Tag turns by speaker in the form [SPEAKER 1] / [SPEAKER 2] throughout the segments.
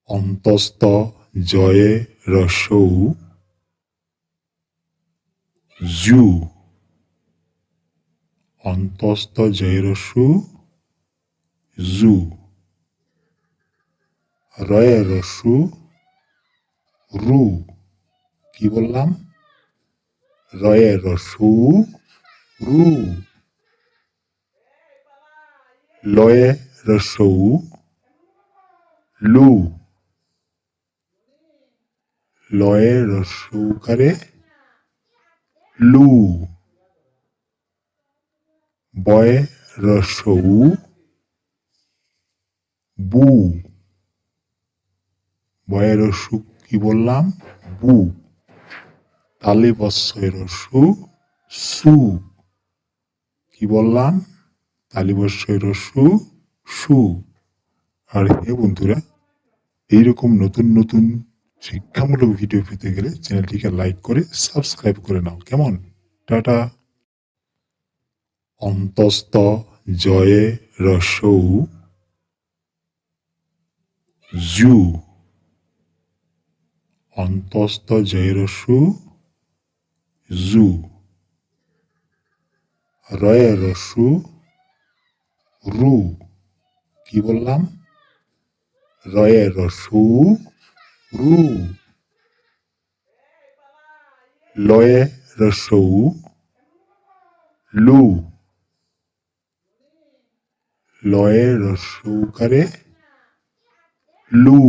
[SPEAKER 1] অন্তস্থ জয়ে রস্যৌ জু। অন্তস্থ জয়ে রস্যু জু। রয়ে রস্যু রু। কি বললাম? রয়ে রস্যু রু। লয়ে রস্যৌ লু। লয়ে রস্যৌকারে লু। বয়ে রস্যৌ বু। বয়ে রস্যু কি বললাম? বু। তালে বস্যয় রস্যু সু। কি বললাম? তালি বস্যয় রস্যু সু। আর হে বন্ধুরা, এইরকম নতুন নতুন শিক্ষামূলক ভিডিও পেতে গেলে চ্যানেলটিকে লাইক করে সাবস্ক্রাইব করে নাও। কেমন? টাটা। অন্তস্থ জয়ে রস্যৌ জু। অন্তস্থ জয়ে রস্যু জু। রয়ে রস্যু রু। কি বললাম? রয়ে রস্যু রু। লয়ে রস্যৌ লু। লয়ে রস্যৌকারে লু।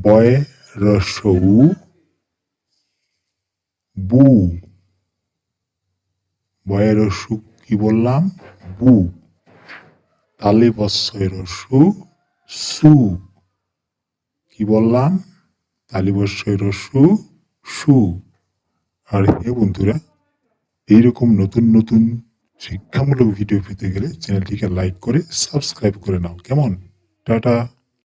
[SPEAKER 1] বয়ে রস্যৌ বু। বয়ে রস্যু কি বললাম? বু। তালে বস্যয় রস্যু সু। কি বললাম? তালি বস্যয় রস্যু সু। আর হে বন্ধুরা, এইরকম নতুন নতুন শিক্ষামূলক ভিডিও পেতে গেলে চ্যানেলটিকে লাইক করে সাবস্ক্রাইব করে নাও। কেমন? টাটা।